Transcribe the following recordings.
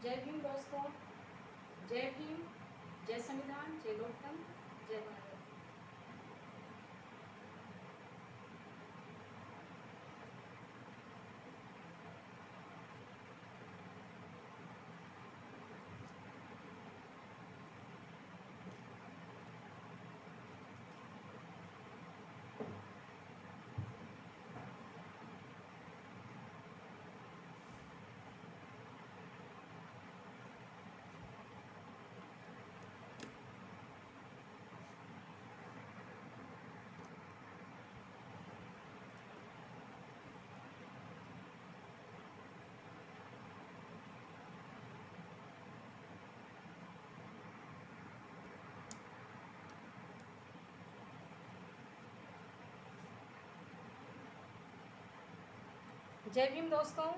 जय भीम दोस्तों, जय भीम, जय संविधान, जय लोकतंत्र, जय भारत। जय भीम दोस्तों।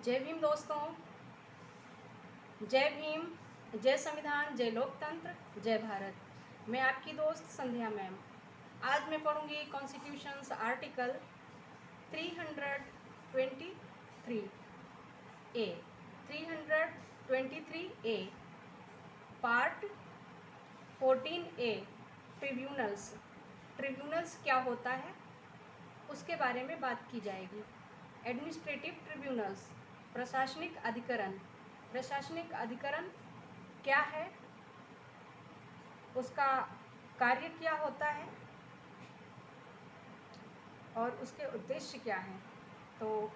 जय भीम दोस्तों, जय भीम, जय संविधान, जय लोकतंत्र, जय भारत। मैं आपकी दोस्त संध्या मैम। आज मैं पढ़ूंगी कॉन्स्टिट्यूशंस आर्टिकल 323 ए 323 ए पार्ट 14 ए ट्रिब्यूनल्स। ट्रिब्यूनल्स क्या होता है उसके बारे में बात की जाएगी। एडमिनिस्ट्रेटिव ट्रिब्यूनल्स, प्रशासनिक अधिकरण। प्रशासनिक अधिकरण क्या है, उसका कार्य क्या होता है और उसके उद्देश्य क्या हैं, तो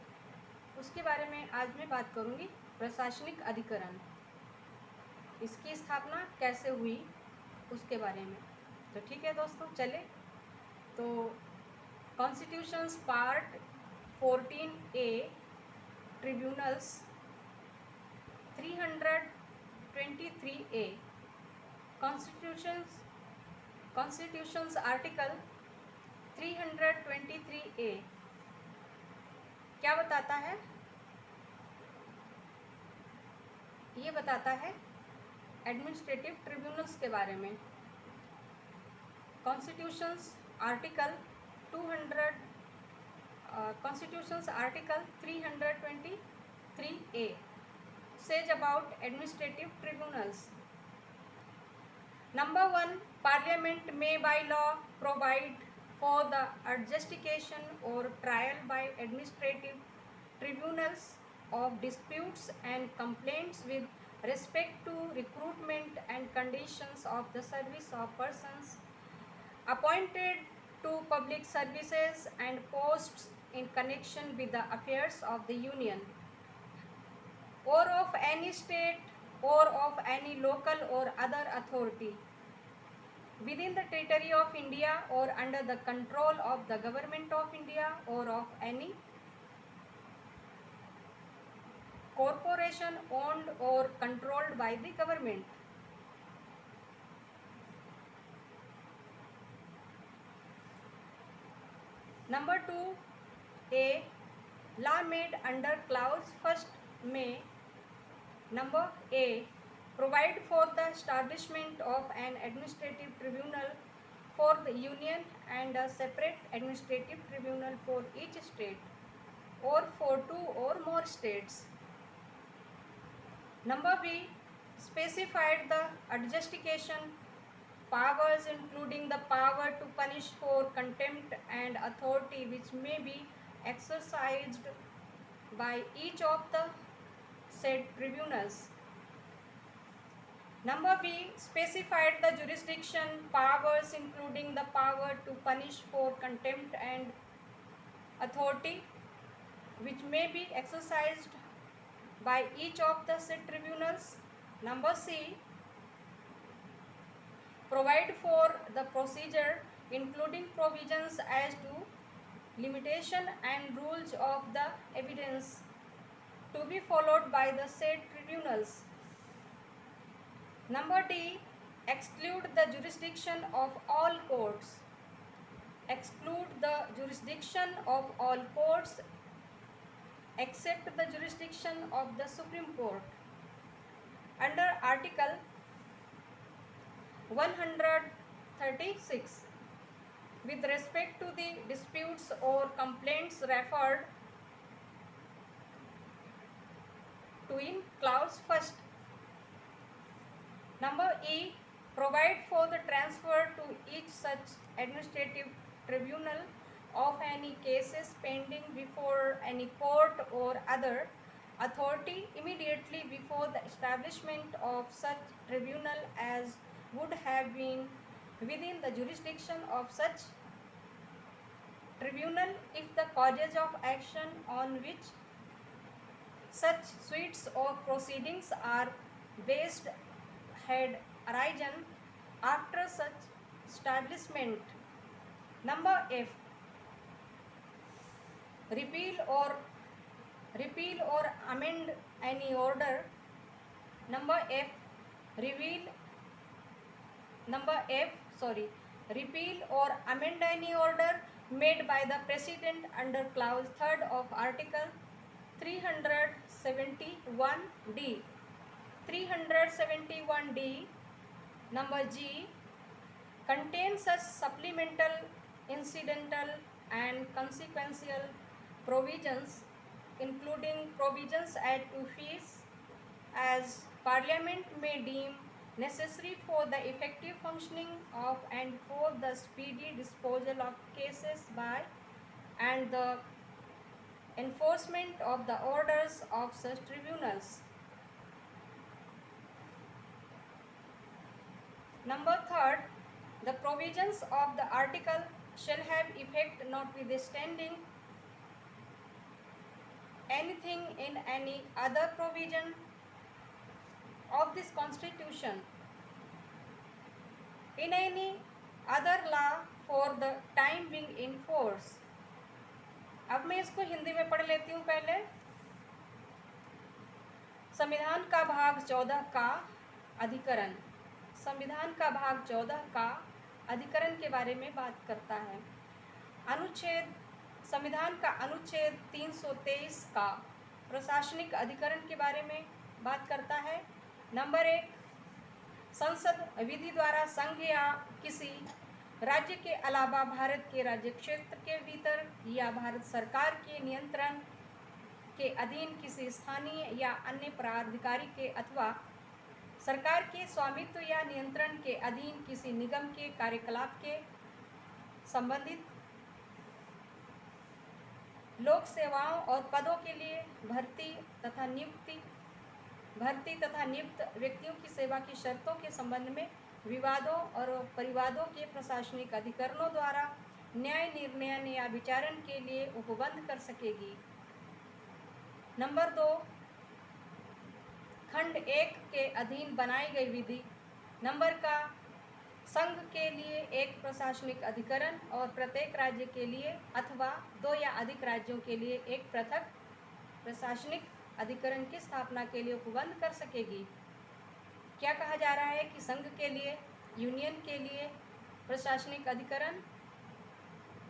उसके बारे में आज मैं बात करूंगी। प्रशासनिक अधिकरण, इसकी स्थापना कैसे हुई उसके बारे में। तो ठीक है दोस्तों, चले तो कॉन्स्टिट्यूशंस पार्ट 14 ए ट्रिब्यूनल्स 323 ए कॉन्स्टिट्यूशंस आर्टिकल 323 ए क्या बताता है? ये बताता है एडमिनिस्ट्रेटिव ट्रिब्यूनल्स के बारे में। Constitutions article 323 A says about administrative tribunals. Number 1, Parliament may by law provide for the adjudication or trial by administrative tribunals of disputes and complaints with respect to recruitment and conditions of the service of persons appointed to public services and posts in connection with the affairs of the Union or of any state or of any local or other authority within the territory of India or under the control of the government of India or of any corporation owned or controlled by the government. Number 2, a law made under clause 1st may number A provide for the establishment of an administrative tribunal for the Union and a separate administrative tribunal for each state or for 2 or more states. Number B specified the adjudication powers including the power to punish for contempt and authority which may be exercised by each of the said tribunals. Number B, specified the jurisdiction, powers including the power to punish for contempt and authority which may be exercised by each of the said tribunals. Number C, provide for the procedure including provisions as to limitation and rules of the evidence to be followed by the said tribunals. Number D, exclude the jurisdiction of all courts. Exclude the jurisdiction of all courts except the jurisdiction of the Supreme Court. Under Article 136, with respect to the disputes or complaints referred to in clause first. Number E, provide for the transfer to each such administrative tribunal of any cases pending before any court or other authority immediately before the establishment of such tribunal as would have been within the jurisdiction of such tribunal if the causes of action on which such suits or proceedings are based had arisen after such establishment. Number F, repeal or amend any order. Number F, repeal or amend any order made by the President under clause 3rd of Article 371D. 371D. Number G, contains such supplemental, incidental and consequential provisions including provisions as to fees as Parliament may deem necessary for the effective functioning of and for the speedy disposal of cases by and the enforcement of the orders of such tribunals. Number 3rd, the provisions of the article shall have effect notwithstanding anything in any other provision of this Constitution, in any other law for the time being in force. अब मैं इसको हिंदी में पढ़ लेती हूँ पहले। संविधान का भाग 14 का अधिकरण, संविधान का भाग 14 का अधिकरण के बारे में बात करता है। संविधान का अनुच्छेद 323 का प्रशासनिक अधिकरण के बारे में बात करता है। नंबर 1, संसद विधि द्वारा संघ या किसी राज्य के अलावा भारत के राज्य क्षेत्र के भीतर या भारत सरकार के नियंत्रण के अधीन किसी स्थानीय या अन्य प्राधिकारी के अथवा सरकार के स्वामित्व या नियंत्रण के अधीन किसी निगम के कार्यकलाप के संबंधित लोक सेवाओं और पदों के लिए भर्ती तथा नियुक्त व्यक्तियों की सेवा की शर्तों के संबंध में विवादों और परिवादों के प्रशासनिक अधिकरणों द्वारा न्याय निर्णय या विचारण के लिए उपबंध कर सकेगी। नंबर 2, खंड 1 के अधीन बनाई गई विधि। नंबर का संघ के लिए एक प्रशासनिक अधिकरण और प्रत्येक राज्य के लिए अथवा 2 या अधिक राज्यों के लिए एक पृथक प्रशासनिक अधिकरण की स्थापना के लिए उपबंध कर सकेगी। क्या कहा जा रहा है कि संघ के लिए, यूनियन के लिए प्रशासनिक अधिकरण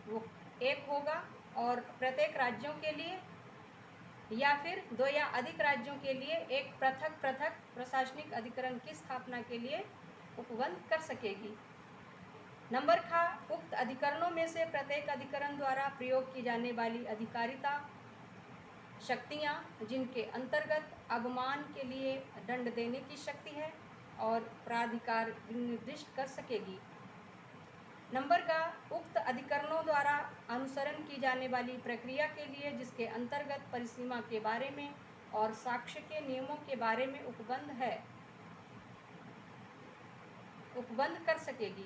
वो एक होगा और प्रत्येक राज्यों के लिए या फिर 2 या अधिक राज्यों के लिए एक पृथक प्रशासनिक अधिकरण की स्थापना के लिए उपबंध कर सकेगी। नंबर का उक्त अधिकरणों में से प्रत्येक अधिकरण द्वारा प्रयोग की जाने वाली अधिकारिता शक्तियां जिनके अंतर्गत अवमान के लिए दंड देने की शक्ति है और प्राधिकार निर्दिष्ट कर सकेगी। नंबर का उक्त अधिकरणों द्वारा अनुसरण की जाने वाली प्रक्रिया के लिए जिसके अंतर्गत परिसीमा के बारे में और साक्ष्य के नियमों के बारे में उपबंध कर सकेगी।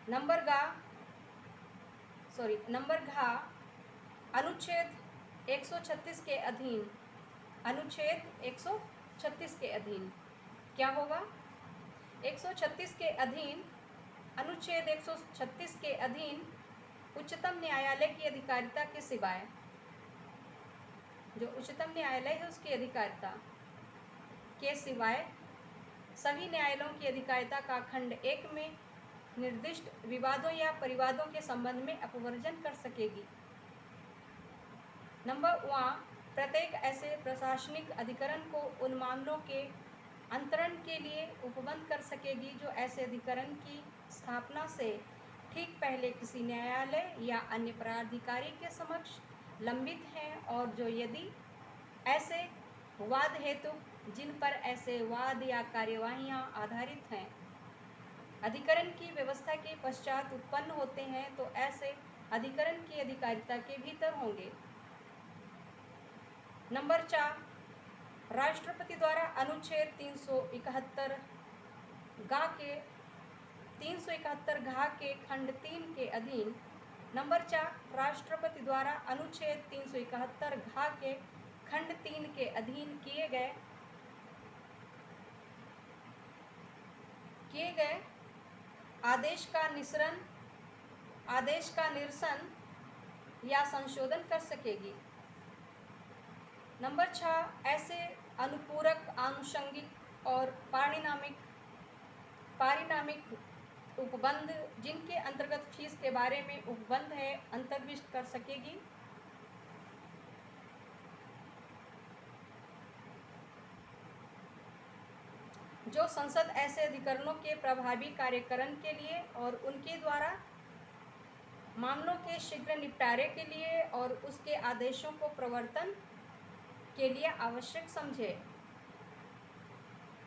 नंबर घ अनुच्छेद 136 के अधीन क्या होगा? 136 के अधीन अनुच्छेद 136 के अधीन उच्चतम न्यायालय की अधिकारिता के सिवाय, जो उच्चतम न्यायालय है उसकी अधिकारिता के सिवाय सभी न्यायालयों की अधिकारिता का खंड 1 में निर्दिष्ट विवादों या परिवादों के संबंध में अपवर्जन कर सकेगी। नंबर वहाँ प्रत्येक ऐसे प्रशासनिक अधिकरण को उन मामलों के अंतरण के लिए उपबंध कर सकेगी जो ऐसे अधिकरण की स्थापना से ठीक पहले किसी न्यायालय या अन्य प्राधिकारी के समक्ष लंबित हैं, और जो यदि ऐसे वाद हेतु जिन पर ऐसे वाद या कार्यवाहियां आधारित हैं अधिकरण की व्यवस्था के पश्चात उत्पन्न होते हैं तो ऐसे अधिकरण की अधिकारिता के भीतर होंगे। नंबर 4 राष्ट्रपति द्वारा अनुच्छेद 371 घ के खंड 3 के अधीन। नंबर 4 राष्ट्रपति द्वारा अनुच्छेद 371 घ के खंड 3 के अधीन किए गए आदेश का निरसन या संशोधन कर सकेगी। नंबर 6 ऐसे अनुपूरक, आनुषंगिक और पारिणामिक उपबंध जिनके अंतर्गत फीस के बारे में उपबंध है अंतर्विष्ट कर सकेगी। जो संसद ऐसे अधिकरणों के प्रभावी कार्यकरण के लिए और उनके द्वारा मामलों के शीघ्र निपटारे के लिए और उसके आदेशों को प्रवर्तन के लिए आवश्यक समझे।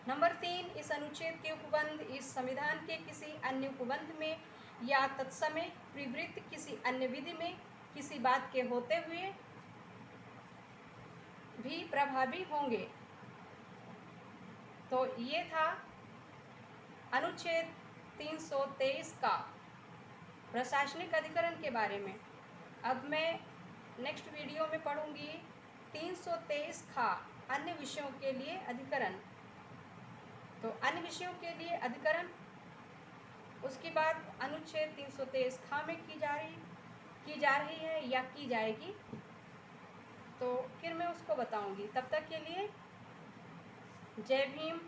नंबर 3 इस अनुच्छेद के उपबंध इस संविधान के किसी अन्य उपबंध में या तत्समय प्रवृत्त किसी अन्य विधि में किसी बात के होते हुए भी प्रभावी होंगे। तो ये था अनुच्छेद 323 का प्रशासनिक अधिकरण के बारे में। अब मैं नेक्स्ट वीडियो में पढ़ूंगी 323 का अन्य विषयों के लिए अधिकरण। तो अन्य विषयों के लिए अधिकरण उसके बाद अनुच्छेद 323 खा में की जा रही है या की जाएगी, तो फिर मैं उसको बताऊंगी। तब तक के लिए जय भीम,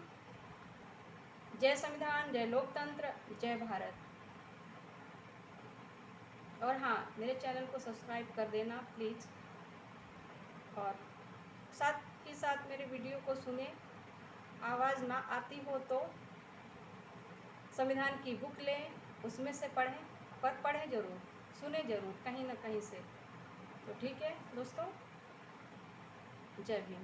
जय संविधान, जय लोकतंत्र, जय भारत। और हाँ, मेरे चैनल को सब्सक्राइब कर देना प्लीज़, और साथ ही साथ मेरे वीडियो को सुने। आवाज़ ना आती हो तो संविधान की बुक लें, उसमें से पढ़ें, पर पढ़ें ज़रूर, सुने ज़रूर कहीं ना कहीं से। तो ठीक है दोस्तों, जय भीम।